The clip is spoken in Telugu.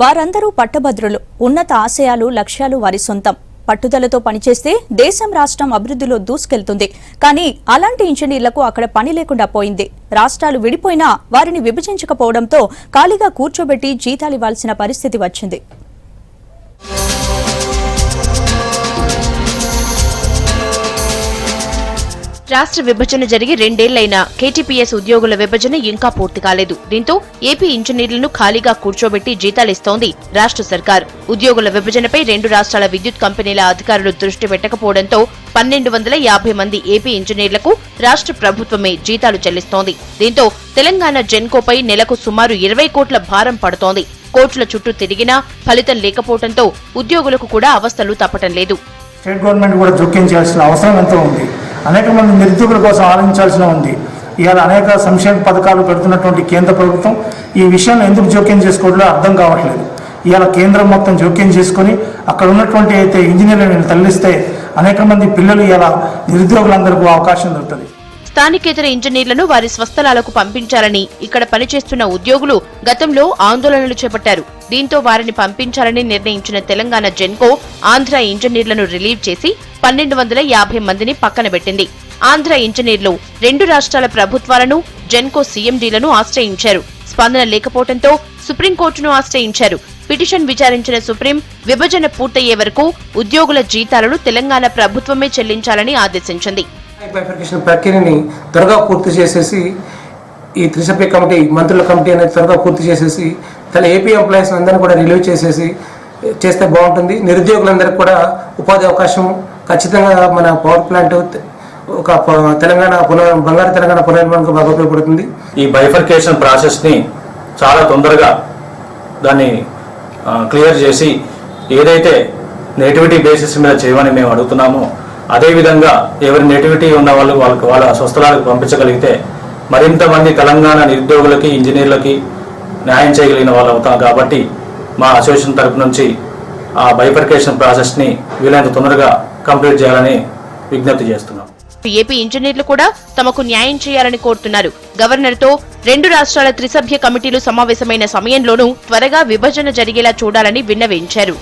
వారందరూ పట్టభద్రులు. ఉన్నత ఆశయాలు, లక్ష్యాలు వారి సొంతం. పట్టుదలతో పనిచేస్తే దేశం, రాష్ట్రం అభివృద్ధిలో దూసుకెళ్తుంది. కానీ అలాంటి ఇంజనీర్లకు అక్కడ పని లేకుండా పోయింది. రాష్ట్రాలు విడిపోయినా వారిని విభజించకపోవడంతో ఖాళీగా కూర్చోబెట్టి జీతాలివ్వాల్సిన పరిస్థితి వచ్చింది. రాష్ట్ర విభజన జరిగి 2 ఏళ్లైనా కేటీపీఎస్ ఉద్యోగుల విభజన ఇంకా పూర్తి కాలేదు. దీంతో ఏపీ ఇంజనీర్లను ఖాళీగా కూర్చోబెట్టి జీతాలిస్తోంది రాష్ట్ర సర్కార్. ఉద్యోగుల విభజనపై 2 రాష్ట్రాల విద్యుత్ కంపెనీల అధికారులు దృష్టి పెట్టకపోవడంతో 1250 మంది ఏపీ ఇంజనీర్లకు రాష్ట్ర ప్రభుత్వమే జీతాలు చెల్లిస్తోంది. దీంతో తెలంగాణ జెన్కోపై నెలకు సుమారు 20 కోట్ల భారం పడుతోంది. కోట్ల చుట్టూ తిరిగినా ఫలితం లేకపోవడంతో ఉద్యోగులకు కూడా అవస్థలు తప్పటం లేదు. స్టేట్ గవర్నమెంట్ కూడా జోక్యం చేయాల్సిన అవసరం ఎంతో ఉంది. అనేక మంది నిరుద్యోగుల కోసం ఆలోచించాల్సిన ఉంది. ఇవాళ అనేక సంక్షేమ పథకాలు పెడుతున్నటువంటి కేంద్ర ప్రభుత్వం ఈ విషయాన్ని ఎందుకు జోక్యం చేసుకోవడంలో అర్థం కావట్లేదు. ఇవాళ కేంద్రం మొత్తం జోక్యం చేసుకొని అక్కడ ఉన్నటువంటి అయితే ఇంజనీర్లను తరలిస్తే అనేక మంది పిల్లలు ఇలా నిరుద్యోగులందరికీ అవకాశం దొరుకుతుంది. స్థానికేతర ఇంజనీర్లను వారి స్వస్థలాలకు పంపించాలని ఇక్కడ పనిచేస్తున్న ఉద్యోగులు గతంలో ఆందోళనలు చేపట్టారు. దీంతో వారిని పంపించాలని నిర్ణయించిన తెలంగాణ జెన్కో ఆంధ్ర ఇంజనీర్లను రిలీవ్ చేసి 1250 మందిని పక్కన పెట్టింది. ఆంధ్ర ఇంజనీర్లు 2 రాష్ట్రాల ప్రభుత్వాలను, జెన్కో సీఎండీలను ఆశ్రయించారు. స్పందన లేకపోవడంతో సుప్రీంకోర్టును ఆశ్రయించారు. పిటిషన్ విచారించిన సుప్రీం విభజన పూర్తయ్యే వరకు ఉద్యోగుల జీతాలను తెలంగాణ ప్రభుత్వమే చెల్లించాలని ఆదేశించింది. బైఫర్కేషన్ ప్రక్రియని త్వరగా పూర్తి చేసేసి ఈ త్రిసభ్య కమిటీ, మంత్రుల కమిటీ అనేది త్వరగా పూర్తి చేసేసి తన ఏపీ ఎంప్లాయీస్ అందరినీ కూడా రిలీవ్ చేస్తే బాగుంటుంది. నిరుద్యోగులందరికీ కూడా ఉపాధి అవకాశం ఖచ్చితంగా మన పవర్ ప్లాంట్ ఒక బంగారు తెలంగాణ పునర్నిర్మాణకు బాగా ఉపయోగపడుతుంది. ఈ బైఫర్కేషన్ ప్రాసెస్ని చాలా తొందరగా దాన్ని క్లియర్ చేసి ఏదైతే నేటివిటీ బేసిస్ మీద చేయమని మేము అడుగుతున్నామో అదేవిధంగా ఎవరి నేటివిటీ ఉన్న వాళ్ళ స్వస్థలాలకు పంపించగలిగితే మరింత మంది తెలంగాణ నిరుద్యోగులకి, ఇంజనీర్లకి న్యాయం చేయగలిగిన వాళ్ళు అవుతాం. కాబట్టి మా అసోసియేషన్ తరపు నుంచి ఆ బైఫర్కేషన్ ప్రాసెస్ని వీలైనంత తొందరగా కంప్లీట్ చేయాలని విజ్ఞప్తి చేస్తున్నాం. ఏపీ ఇంజనీర్లు కూడా తమకు న్యాయం చేయాలని కోరుతున్నారు. గవర్నర్తో 2 రాష్ట్రాల త్రిసభ్య కమిటీలు సమావేశమైన సమయంలోనూ త్వరగా విభజన జరిగేలా చూడాలని విన్నవించారు.